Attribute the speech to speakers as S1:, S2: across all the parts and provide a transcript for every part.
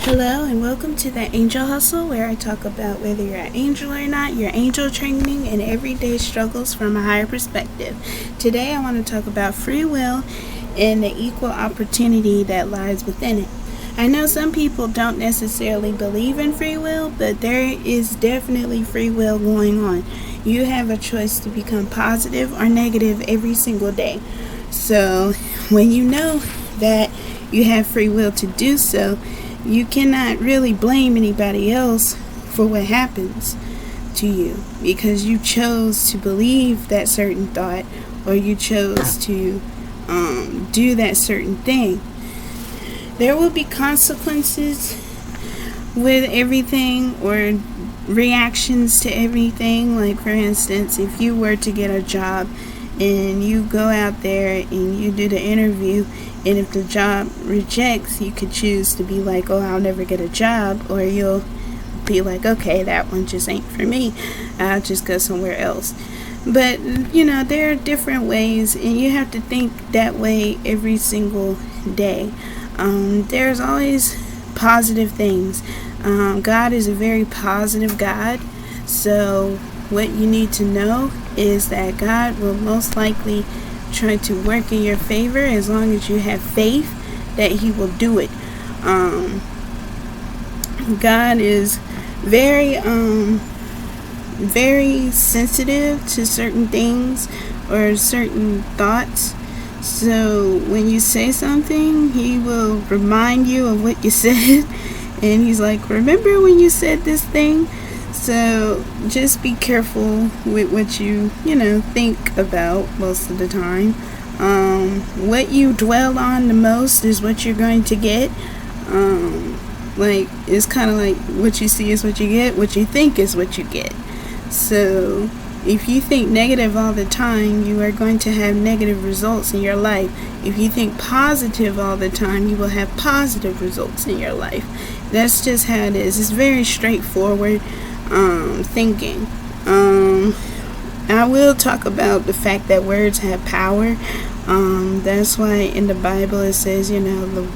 S1: Hello and welcome to the Angel Hustle, where I talk about whether you're an angel or not, your angel training, and everyday struggles from a higher perspective. Today I want to talk about free will and the equal opportunity that lies within it. I know some people don't necessarily believe in free will, but there is definitely free will going on. You have a choice to become positive or negative every single day. So when you know that you have free will to do so, you cannot really blame anybody else for what happens to you, because you chose to believe that certain thought, or you chose to do that certain thing. There will be consequences with everything, or reactions to everything. Like, for instance, if you were to get a job and you go out there and you do the interview, and if the job rejects, you could choose to be like, oh, I'll never get a job, or you'll be like, okay, that one just ain't for me, I'll just go somewhere else. But there are different ways, and you have to think that way every single day. There's always positive things. God is a very positive God, so what you need to know is that God will most likely try to work in your favor as long as you have faith that He will do it. God is very sensitive to certain things or certain thoughts. So when you say something, He will remind you of what you said, and He's like, remember when you said this thing? So just be careful with what you think about most of the time. What you dwell on the most is what you're going to get. It's kind of like what you see is what you get, what you think is what you get. So if you think negative all the time, you are going to have negative results in your life. If you think positive all the time, you will have positive results in your life. That's just how it is. It's very straightforward thinking. I will talk about the fact that words have power. That's why in the Bible it says, the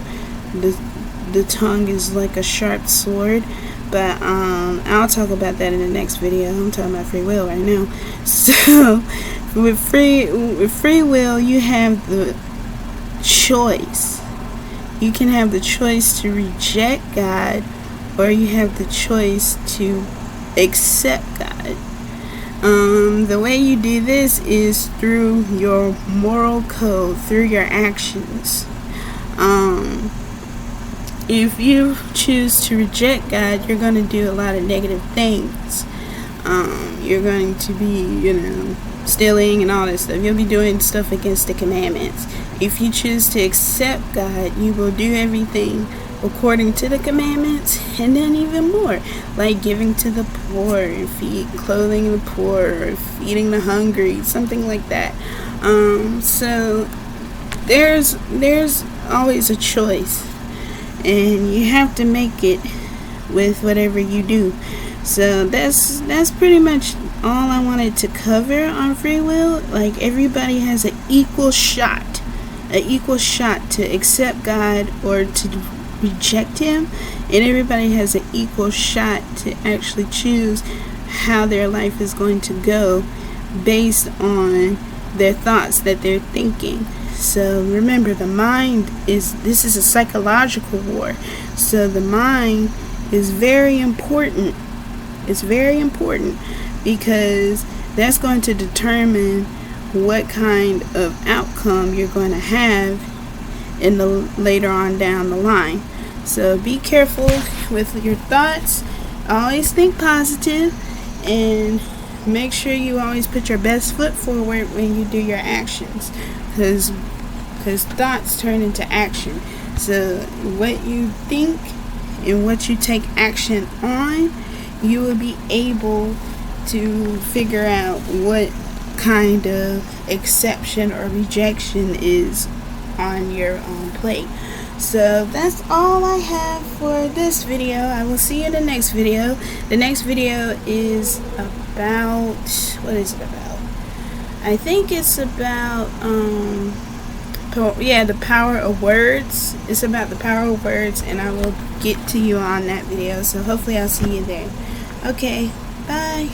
S1: tongue is like a sharp sword. But I'll talk about that in the next video. I'm talking about free will right now. So with free will, you have the choice. You can have the choice to reject God, or you have the choice to accept God. The way you do this is through your moral code, through your actions. If you choose to reject God, you're going to do a lot of negative things. You're going to be, stealing and all that stuff. You'll be doing stuff against the commandments. If you choose to accept God, you will do everything according to the commandments, and then even more, like giving to the poor, and clothing the poor, or feeding the hungry, something like that. So there's always a choice, and you have to make it with whatever you do. So that's pretty much all I wanted to cover on free will. Like, everybody has an equal shot to accept God or to reject Him, and everybody has an equal shot to actually choose how their life is going to go based on their thoughts that they're thinking. So remember, this is a psychological war. So the mind is very important. It's very important, because that's going to determine what kind of outcome you're going to have in the later on down the line. So be careful with your thoughts. Always think positive, and make sure you always put your best foot forward when you do your actions, because thoughts turn into action. So what you think and what you take action on, you will be able to figure out what kind of exception or rejection is on your own plate. So that's all I have for this video. I will see you in the next video. The next video is about, what is it about? I think it's about the power of words. It's about the power of words, and I will get to you on that video. So hopefully I'll see you there. Okay, bye.